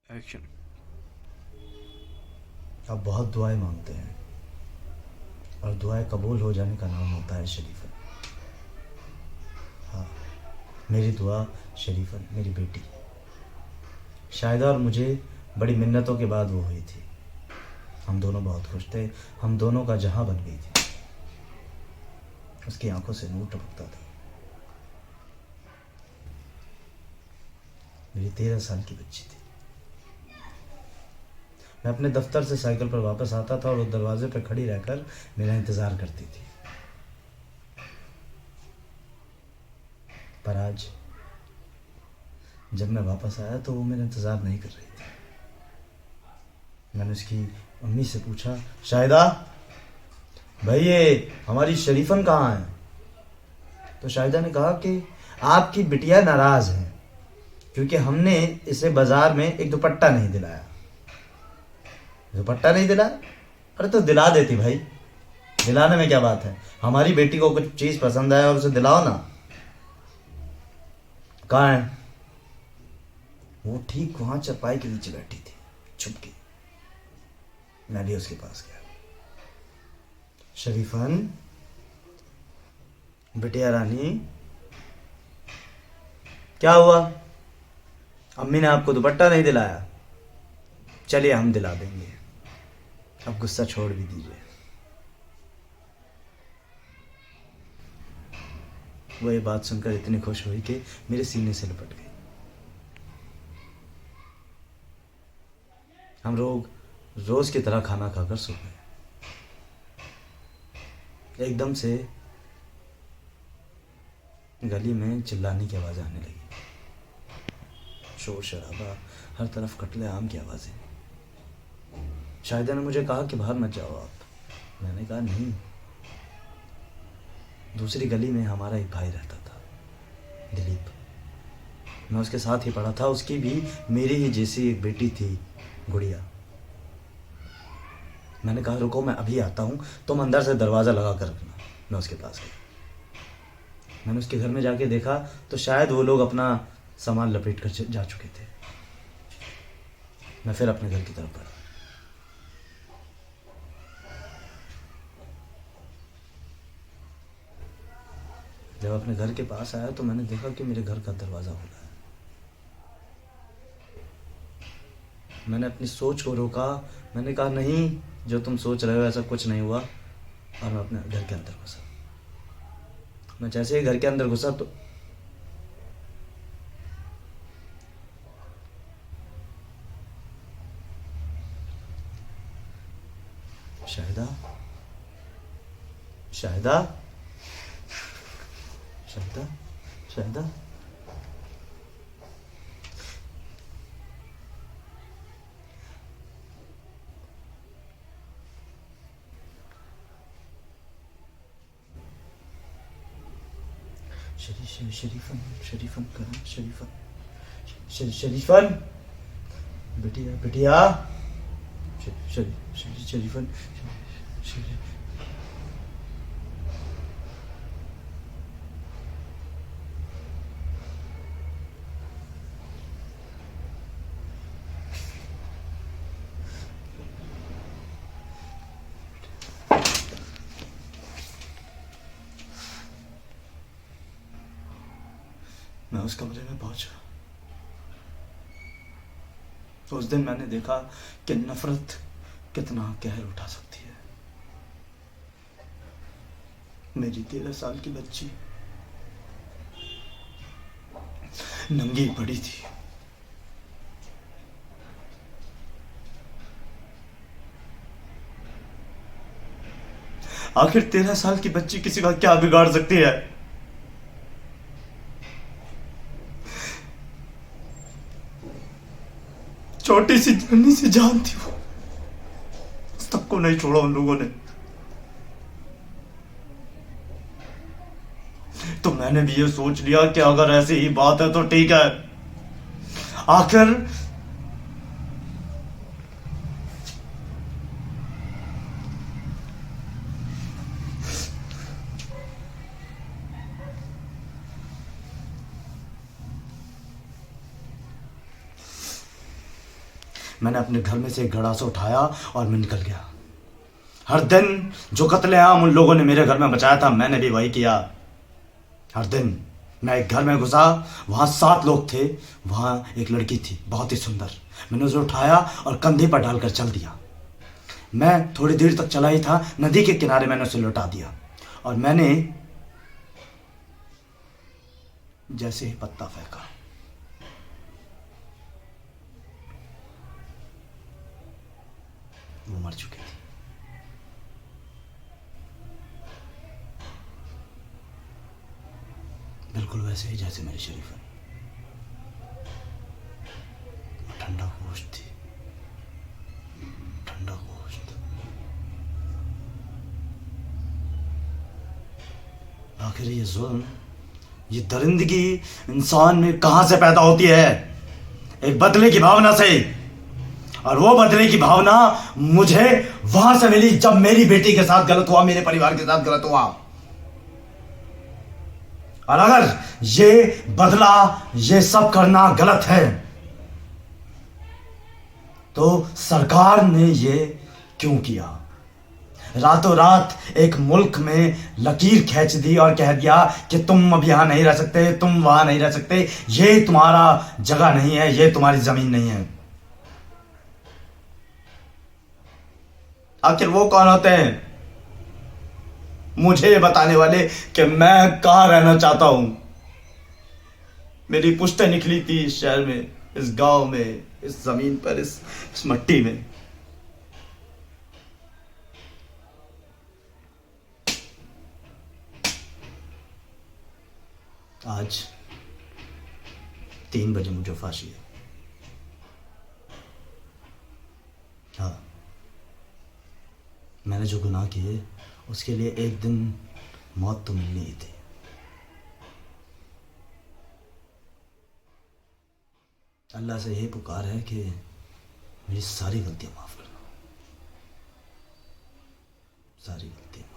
Action. आप बहुत दुआएं मांगते हैं और दुआएं कबूल हो जाने का नाम होता है शरीफन। हाँ, मेरी दुआ शरीफन मेरी बेटी शाहिदा और मुझे बड़ी मिन्नतों के बाद वो हुई थी। हम दोनों बहुत खुश थे, हम दोनों का जहां बन गई थी। उसकी आंखों से नूर टपकता था। मेरी 13 साल की बच्ची थी। मैं अपने दफ्तर से साइकिल पर वापस आता था और वो दरवाजे पर खड़ी रहकर मेरा इंतज़ार करती थी। पर आज जब मैं वापस आया तो वो मेरा इंतज़ार नहीं कर रही थी। मैंने उसकी अम्मी से पूछा, शाहिदा भाई ये हमारी शरीफन कहाँ है? तो शाहिदा ने कहा कि आपकी बिटिया नाराज़ है क्योंकि हमने इसे बाज़ार में एक दुपट्टा नहीं दिलाया। दुपट्टा नहीं दिलाया? अरे तो दिला देती भाई, दिलाने में क्या बात है? हमारी बेटी को कुछ चीज़ पसंद आए और उसे दिलाओ ना। कहाँ है? वो ठीक वहां चरपाई के नीचे बैठी थी, छुप के। मैं भी उसके पास गया। शरीफन, बिटिया रानी, क्या हुआ? अम्मी ने आपको दुपट्टा नहीं दिलाया? चलिए हम दिला देंगे। अब गुस्सा छोड़ भी दीजिए। वो ये बात सुनकर इतनी खुश हुई कि मेरे सीने से लिपट गई। हम लोग रोज की तरह खाना खाकर सो गए। एकदम से गली में चिल्लाने की आवाज़ आने लगी। शोर शराबा, हर तरफ कटले आम की आवाज़ें। शाहिदा ने मुझे कहा कि बाहर मत जाओ आप। मैंने कहा नहीं। दूसरी गली में हमारा एक भाई रहता था, दिलीप। मैं उसके साथ ही पढ़ा था। उसकी भी मेरी ही जैसी एक बेटी थी, गुड़िया। मैंने कहा रुको मैं अभी आता हूँ, तुम अंदर से दरवाज़ा लगा कर रखना। मैं उसके पास गया। मैंने उसके घर में जाके देखा तो शायद वो लोग अपना सामान लपेट कर जा चुके थे। मैं फिर अपने घर की तरफ बढ़ा। जब अपने घर के पास आया तो मैंने देखा कि मेरे घर का दरवाज़ा खुला है। मैंने अपनी सोच को रोका। मैंने कहा नहीं, जो तुम सोच रहे हो ऐसा कुछ नहीं हुआ। और मैं अपने घर के अंदर घुसा। मैं जैसे ही घर के अंदर घुसा तो शाहिदा, शाहिदा, शाहिदा, शाहिदा। शरीफन, शरीफन करण, शरीफन, शरीफन, बिटिया, बिटिया, शरीफन, मैं उस कमरे में पहुंचा। तो उस दिन मैंने देखा कि नफरत कितना कहर उठा सकती है। मेरी 13 साल की बच्ची नंगी पड़ी थी। आखिर 13 साल की बच्ची किसी का क्या बिगाड़ सकती है? छोटी सी नन्ही सी जान थी वो। सबको नहीं छोड़ा उन लोगों ने। तो मैंने भी ये सोच लिया कि अगर ऐसी ही बात है तो ठीक है। आखिर मैंने अपने घर में से एक गड़ासा उठाया और मैं निकल गया। हर दिन जो कत्लेआम उन लोगों ने मेरे घर में मचाया था, मैंने भी वही किया। हर दिन मैं एक घर में घुसा, वहाँ 7 लोग थे, वहाँ एक लड़की थी बहुत ही सुंदर। मैंने उसे उठाया और कंधे पर डालकर चल दिया। मैं थोड़ी देर तक चला ही था, नदी के किनारे मैंने उसे लौटा दिया और मैंने जैसे ही पत्ता फेंका, वो मर चुकी थी। बिल्कुल वैसे ही जैसे मेरी शरीफन। ठंडा गोश्त थी, ठंडा गोश्त। आखिर ये जुल्म, ये दरिंदगी इंसान में कहां से पैदा होती है? एक बदले की भावना से। और वो बदले की भावना मुझे वहां से मिली जब मेरी बेटी के साथ गलत हुआ, मेरे परिवार के साथ गलत हुआ। और अगर ये बदला, ये सब करना गलत है, तो सरकार ने ये क्यों किया? रातों रात एक मुल्क में लकीर खींच दी और कह दिया कि तुम अब यहां नहीं रह सकते, तुम वहां नहीं रह सकते, ये तुम्हारा जगह नहीं है, ये तुम्हारी जमीन नहीं है। आखिर वो कौन होते हैं मुझे ये बताने वाले कि मैं कहां रहना चाहता हूं? मेरी पुश्तें निकली थी इस शहर में, इस गांव में, इस जमीन पर, इस मट्टी में। आज 3 बजे मुझे फांसी है। हाँ, मैंने जो गुनाह किए उसके लिए एक दिन मौत तो मिलनी ही थी। अल्लाह से यही पुकार है कि मेरी सारी गलतियां माफ करना, सारी गलतियां।